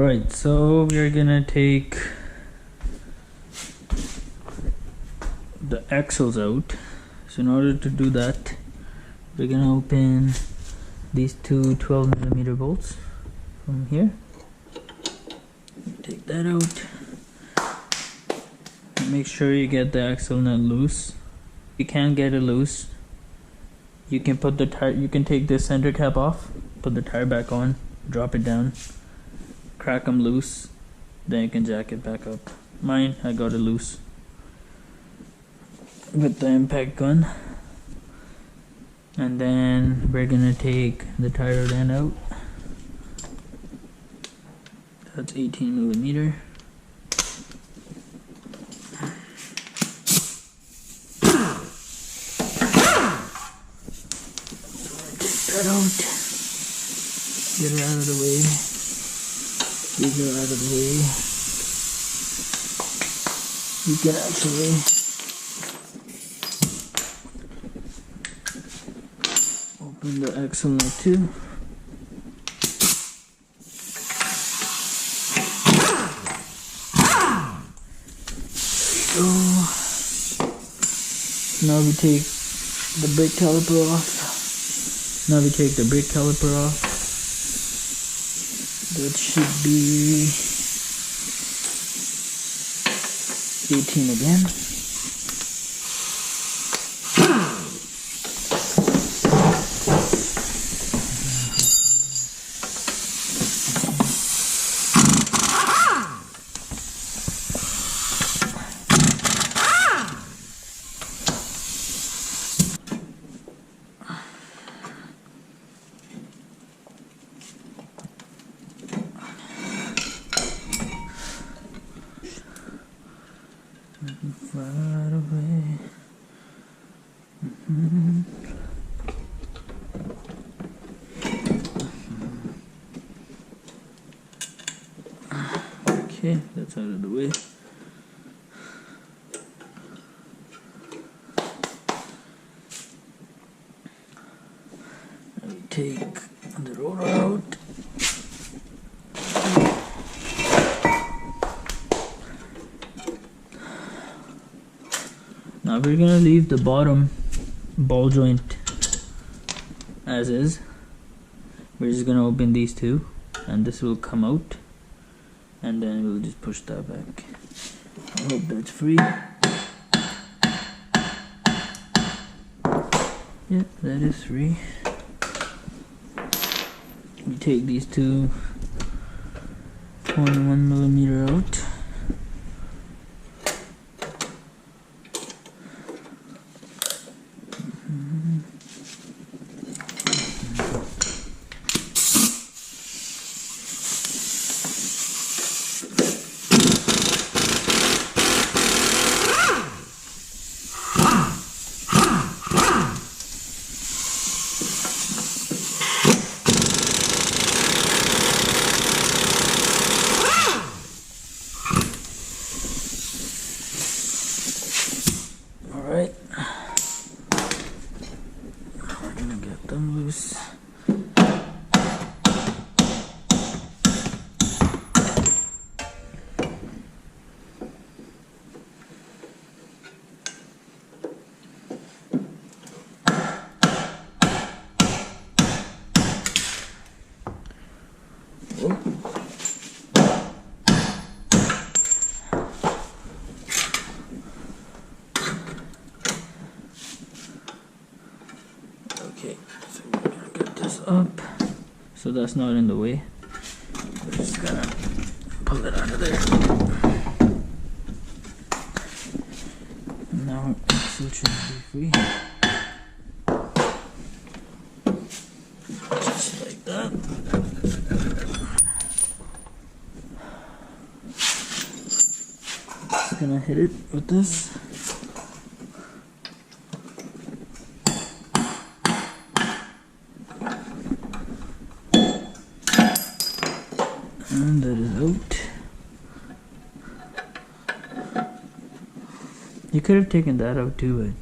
Alright, so we're gonna take the axles out. So in order to do that, we're gonna open these two 12mm bolts from here. Take that out. Make sure you get the axle nut loose. You can't get it loose. You can put the tire. You can take this center cap off, put the tire back on, drop it down, crack them loose, then you can jack it back up. Mine, I got it loose with the impact gun. And then we're gonna take the tire end out. That's 18mm. That out. Get it out of the way. Get it out of the way. You can actually open the axle nut too. So now we take the brake caliper off. Now we take the brake caliper off. That should be 18 again. Right away. Okay, that's out of the way. Now we take the roller out. Now we're gonna leave the bottom ball joint as is. We're just gonna open these two and this will come out, and then we'll just push that back. I hope that's free. Yeah, that is free. We take these two 21mm out. Alright, we're gonna get them loose. Okay, so we're gonna get this up so that's not in the way. We're just gonna pull it out of there. Now it should be free. Just like that. Just gonna hit it with this. And that is out. You could have taken that out too, but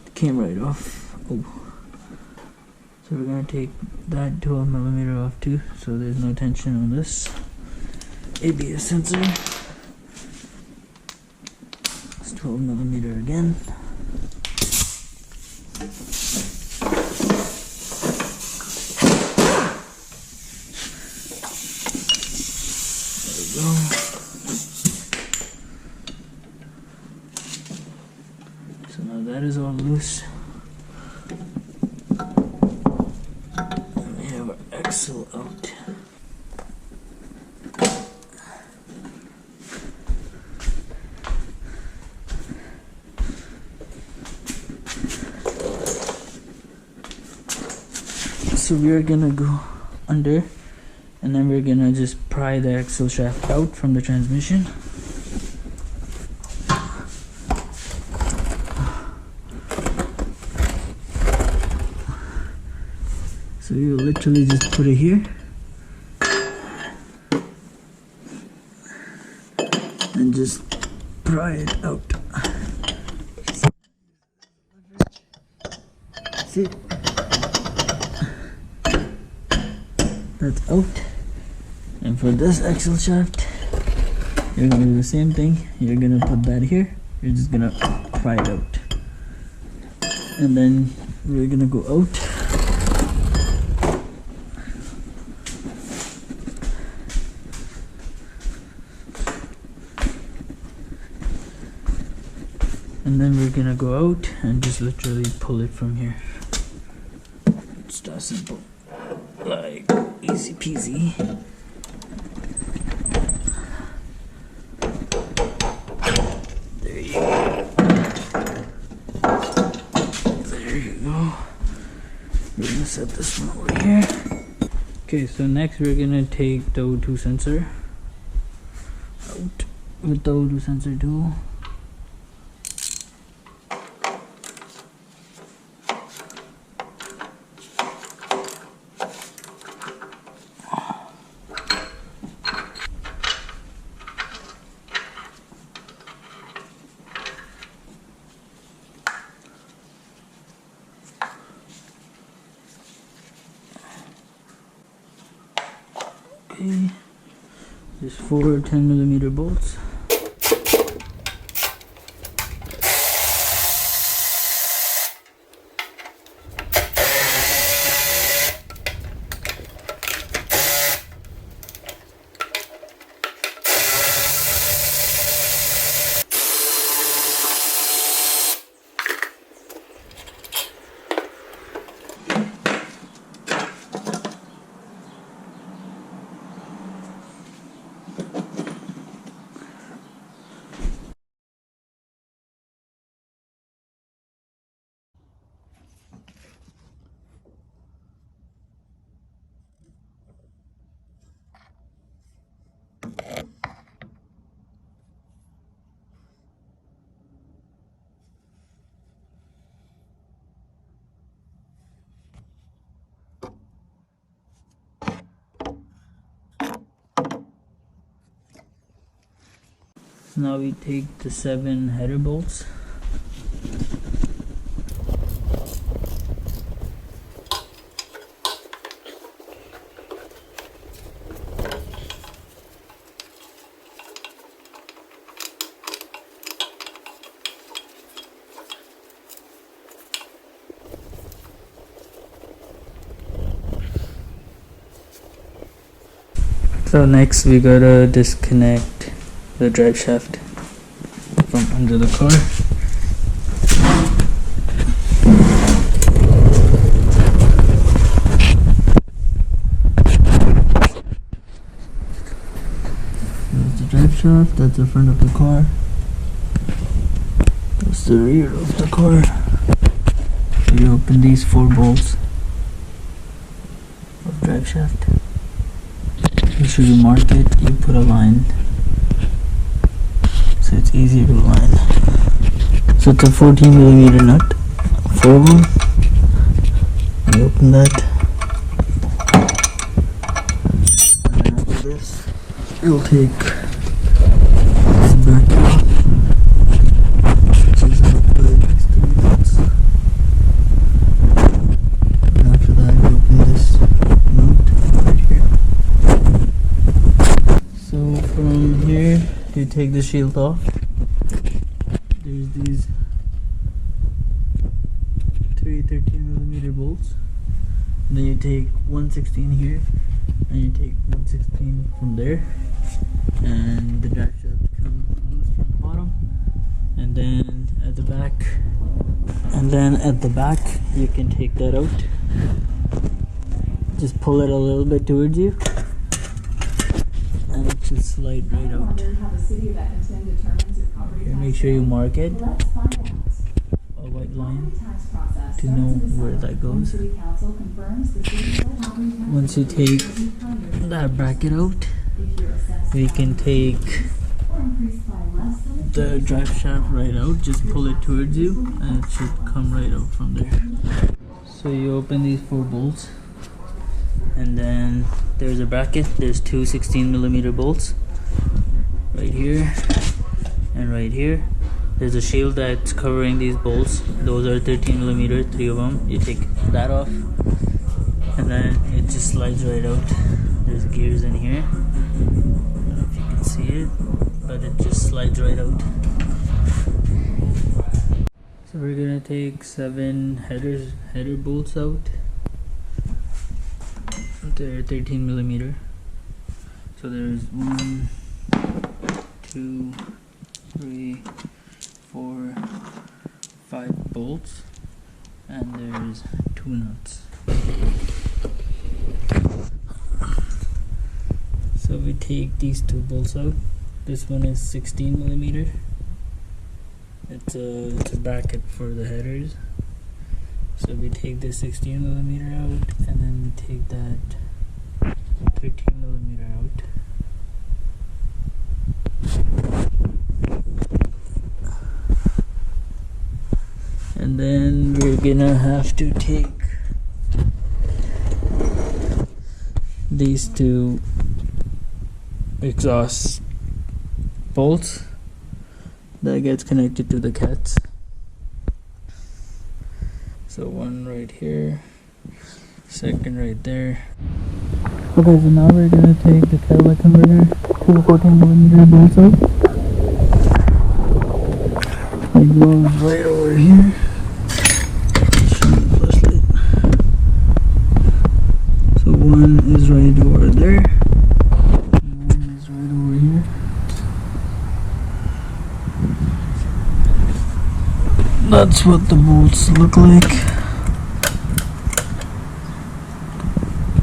it came right off. Oh. So we're gonna take that 12mm off too, so there's no tension on this ABS sensor. It's 12mm again. There we go. So now that is all loose. And we have our axle out. So we're gonna go under, and then we're gonna just pry the axle shaft out from the transmission. So you literally just put it here and just pry it out. See? That's out. And for this axle shaft, you're gonna do the same thing. You're gonna put that here. You're just gonna pry it out. And then we're gonna go out. And then we're gonna go out and just literally pull it from here. It's that simple. Like, easy peasy. There you go. There you go. We're gonna set this one over here. Okay, so next we're gonna take the O2 sensor out with the O2 sensor tool. Okay, there's 4 10mm bolts. Now we take the 7 header bolts. So next we gotta disconnect the drive shaft from under the car. There's the drive shaft, that's the front of the car. That's the rear of the car. So you open these 4 bolts of drive shaft. Make sure you mark it, you put a line so it's easier to align. So it's a 14mm nut, 4 of them. You open that, and then after this, you'll take this back out, which is up by these 3 nuts. And after that, you open this. to take the shield off, there's these three 13mm bolts. Then you take 116 here, and you take 116 from there, and the drive shaft comes loose from the bottom. And then at the back, you can take that out. Just pull it a little bit towards you, and it just slide right out. Here, make sure you mark it, a white line, to know where that goes. Once you take that bracket out, we can take the drive shaft right out. Just pull it towards you and it should come right out from there. So you open these 4 bolts, and then there's a bracket. There's two 16mm bolts right here and right here. There's a shield that's covering these bolts. Those are 13mm, 3 of them. You take that off, and then it just slides right out. There's gears in here. I don't know if you can see it, but it just slides right out. So we're gonna take 7 header bolts out. They're 13mm. So there's 1, 2, 3, 4, 5 bolts, and there's 2 nuts. So we take these 2 bolts out. This one is 16mm. It's a bracket for the headers. So we take this 16mm out, and then we take that 13mm out. And then we're gonna have to take these 2 exhaust bolts that gets connected to the cats. So one right here, second right there. Okay, so now we're gonna take the catalytic converter, 2 14mm bolts out. It goes right over here. So one is right over there, and one is right over here. That's what the bolts look like.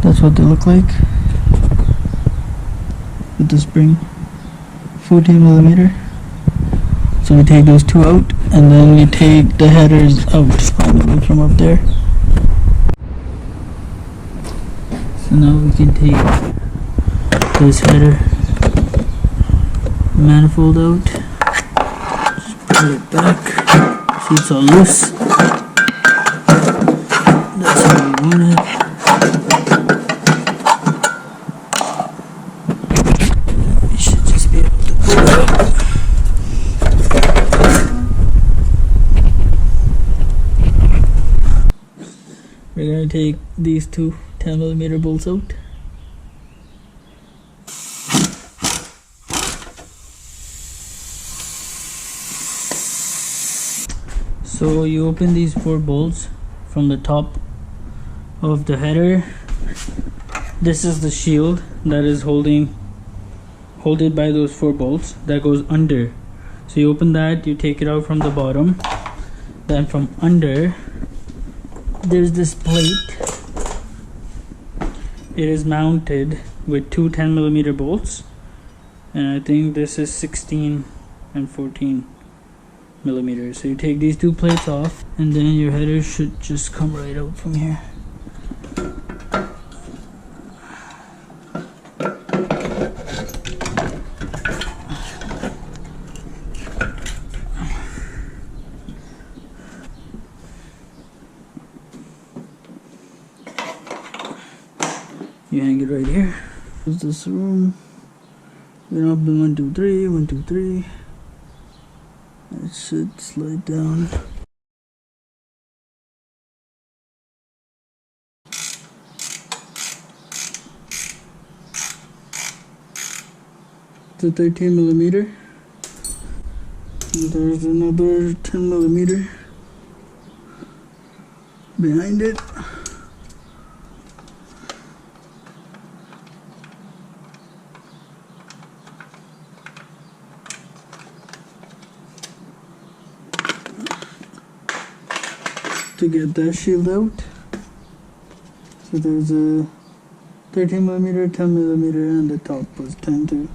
That's what they look like with the spring, 14mm. So we take those 2 out, and then we take the headers out finally from up there. So now we can take this header manifold out. Just pull it back. See, it's all loose. That's how we want it. We should just be able to pull it out. We're going to take these 2 10mm bolts out. So you open these 4 bolts from the top of the header. This is the shield that is holded by those 4 bolts that goes under. So you open that, you take it out from the bottom. Then from under, there's this plate. It is mounted with 2 10mm bolts, and I think this is 16 and 14mm. So you take these 2 plates off, and then your header should just come right out from here. You hang it right here. This is this room. We don't have the 1, 2, 3, 1, 2, 3. It should slide down. It's a 13mm. There's another 10mm behind it. To get that shield out. So there's a 13mm, 10mm, and the top was 10 too.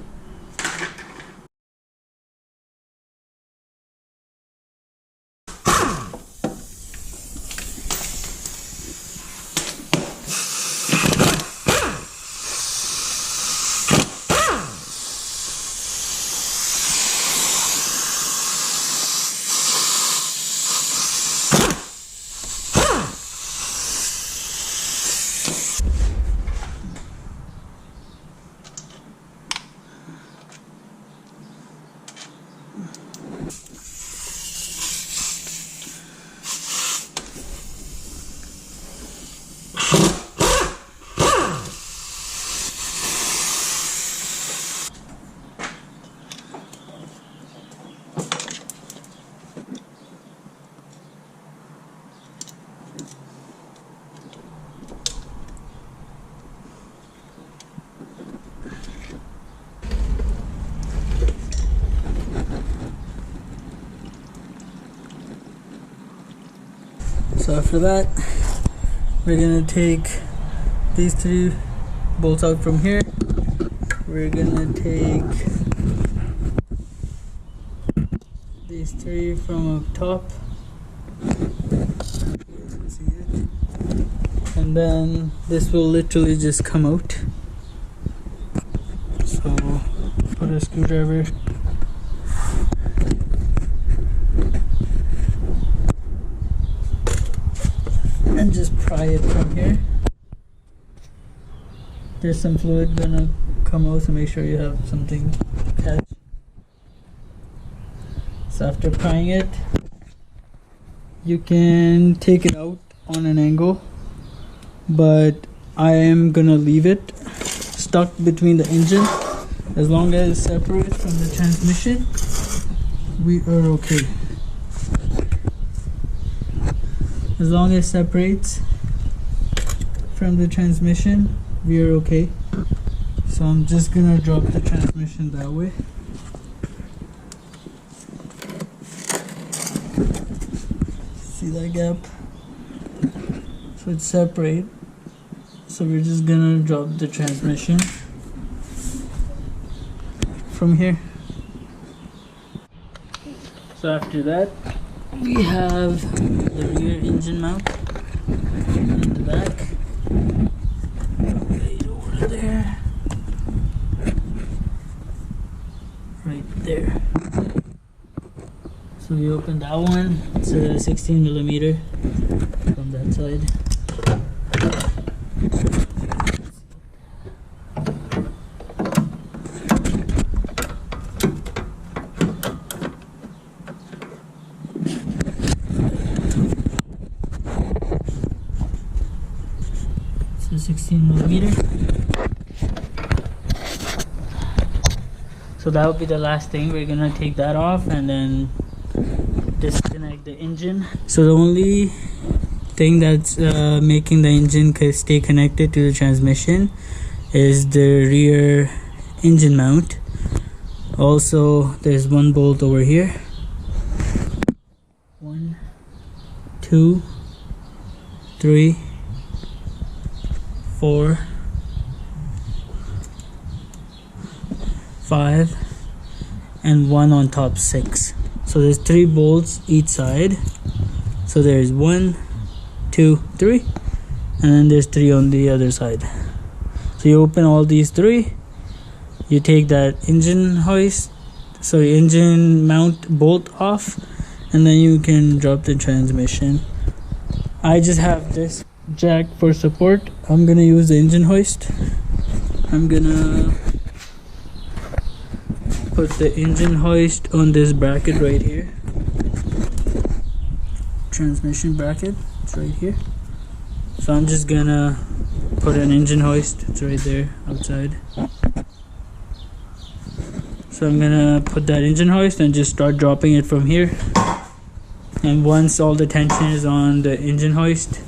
So after that, we're gonna take these 3 bolts out from here. We're gonna take these 3 from up top, and then this will literally just come out. So put a screwdriver and just pry it from here. There's some fluid gonna come out, so make sure you have something to catch. So after prying it, you can take it out on an angle, but I am gonna leave it stuck between the engine. As long as it's separate from the transmission, we are okay. As long as it separates from the transmission, we are okay. So I'm just gonna drop the transmission that way. See that gap? So it's separate. So we're just gonna drop the transmission from here. So after that, we have the rear engine mount in the back. Right over there. Right there. So we open that one. It's a 16mm from that side. So 16mm. So that will be the last thing. We're gonna take that off and then disconnect the engine. So the only thing that's making the engine stay connected to the transmission is the rear engine mount. Also, there's one bolt over here. 1, 2, 3, 4, 5, and 1 on top, 6. So there's 3 bolts each side. So there's 1, 2, 3, and then there's 3 on the other side. So you open all these 3, you take that engine mount bolt off, and then you can drop the transmission. I just have this jack for support. I'm gonna use the engine hoist. I'm gonna put the engine hoist on this bracket right here. Transmission bracket, it's right here. So I'm just gonna put an engine hoist. It's right there outside. So I'm gonna put that engine hoist and just start dropping it from here. And once all the tension is on the engine hoist,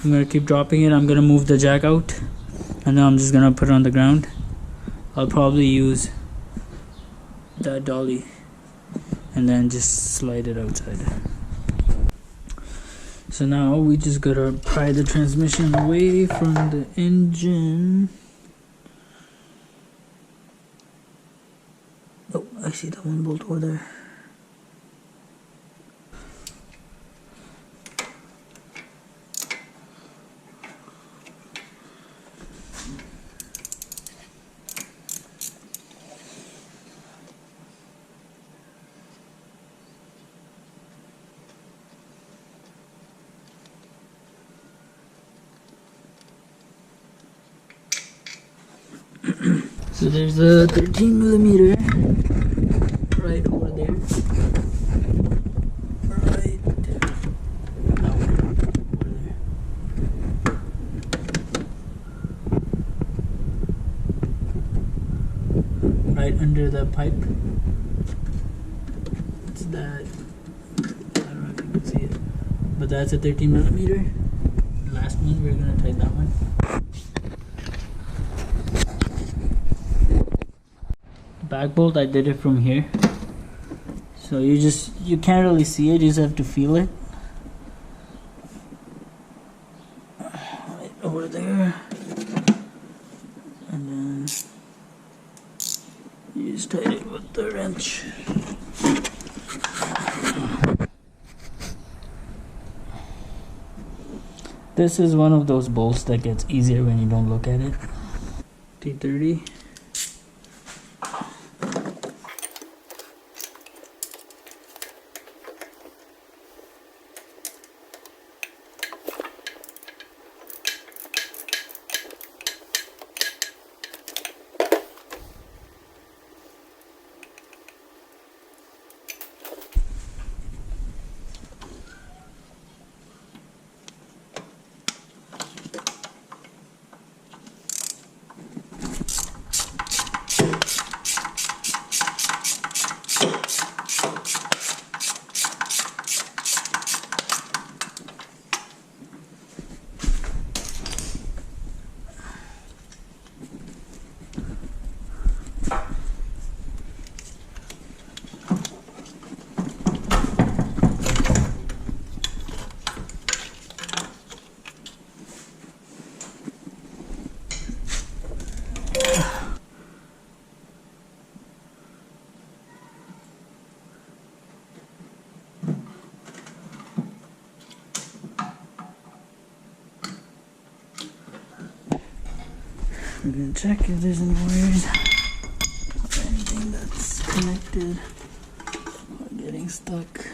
I'm gonna keep dropping it. I'm gonna move the jack out, and then I'm just gonna put it on the ground. I'll probably use that dolly and then just slide it outside. So now we just gotta pry the transmission away from the engine. Oh, I see that one bolt over there. So there's a 13mm right over there. Right right under the pipe. It's that. I don't know if you can see it, but that's a 13mm. Last one, we're gonna tighten that one. Back bolt, I did it from here, so you can't really see it, you just have to feel it. Right over there, and then you just tighten it with the wrench. This is one of those bolts that gets easier when you don't look at it. T30. We're gonna check if there's any wires or anything that's connected or getting stuck.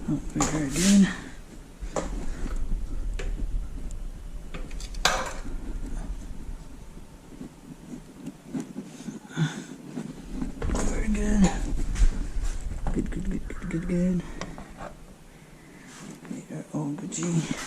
Oh, very good. Very good. Good. We are all Gucci.